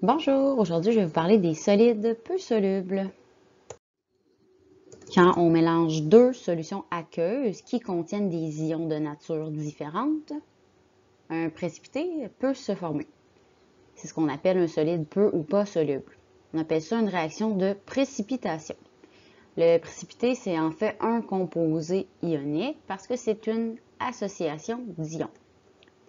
Bonjour, aujourd'hui je vais vous parler des solides peu solubles. Quand on mélange deux solutions aqueuses qui contiennent des ions de nature différente, un précipité peut se former. C'est ce qu'on appelle un solide peu ou pas soluble. On appelle ça une réaction de précipitation. Le précipité, c'est en fait un composé ionique parce que c'est une association d'ions.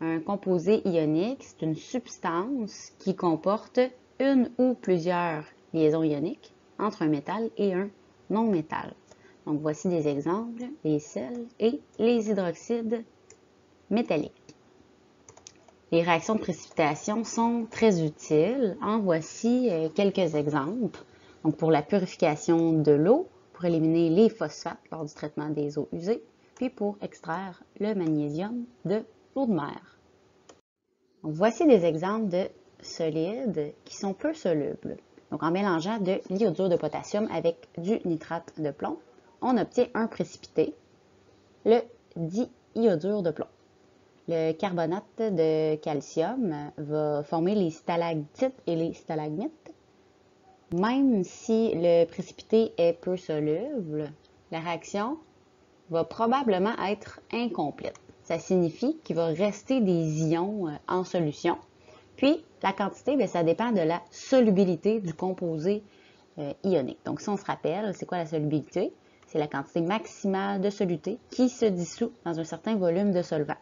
Un composé ionique, c'est une substance qui comporte une ou plusieurs liaisons ioniques entre un métal et un non-métal. Donc, voici des exemples, les sels et les hydroxydes métalliques. Les réactions de précipitation sont très utiles. En voici quelques exemples. Donc, pour la purification de l'eau, pour éliminer les phosphates lors du traitement des eaux usées, puis pour extraire le magnésium de l'eau de mer. Donc, voici des exemples de solides qui sont peu solubles. Donc, en mélangeant de l'iodure de potassium avec du nitrate de plomb, on obtient un précipité, le diiodure de plomb. Le carbonate de calcium va former les stalactites et les stalagmites. Même si le précipité est peu soluble, la réaction va probablement être incomplète. Ça signifie qu'il va rester des ions en solution. Puis, la quantité, ça dépend de la solubilité du composé ionique. Donc, si on se rappelle, c'est quoi la solubilité? C'est la quantité maximale de soluté qui se dissout dans un certain volume de solvant.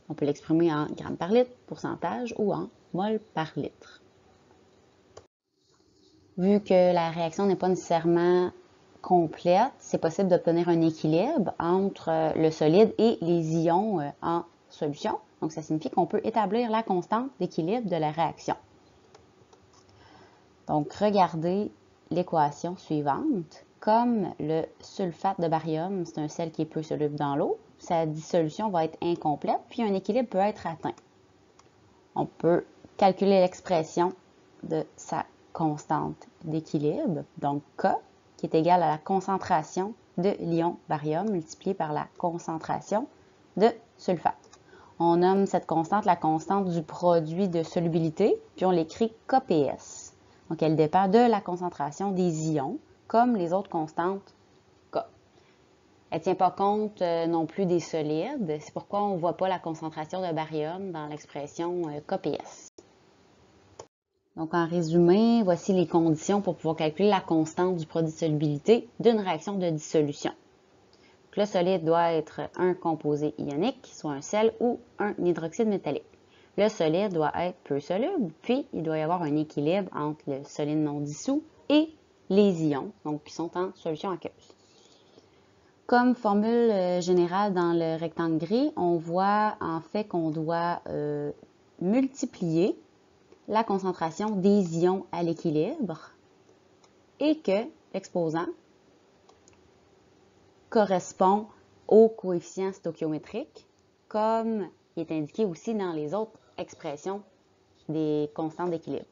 On peut l'exprimer en grammes par litre, pourcentage ou en mol par litre. Vu que la réaction n'est pas nécessairement complète, c'est possible d'obtenir un équilibre entre le solide et les ions en solution. Donc, ça signifie qu'on peut établir la constante d'équilibre de la réaction. Donc, regardez l'équation suivante. Comme le sulfate de barium, c'est un sel qui est peu soluble dans l'eau, sa dissolution va être incomplète, puis un équilibre peut être atteint. On peut calculer l'expression de sa constante d'équilibre, donc K, qui est égale à la concentration de l'ion barium multiplié par la concentration de sulfate. On nomme cette constante la constante du produit de solubilité, puis on l'écrit KPS. Donc, elle dépend de la concentration des ions, comme les autres constantes K. Elle ne tient pas compte non plus des solides. C'est pourquoi on ne voit pas la concentration de barium dans l'expression KPS. Donc, en résumé, voici les conditions pour pouvoir calculer la constante du produit de solubilité d'une réaction de dissolution. Donc, le solide doit être un composé ionique, soit un sel ou un hydroxyde métallique. Le solide doit être peu soluble, puis il doit y avoir un équilibre entre le solide non dissous et les ions, donc qui sont en solution aqueuse. Comme formule générale dans le rectangle gris, on voit en fait qu'on doit multiplier la concentration des ions à l'équilibre et que l'exposant correspond au coefficient stoichiométrique, comme il est indiqué aussi dans les autres expressions des constantes d'équilibre.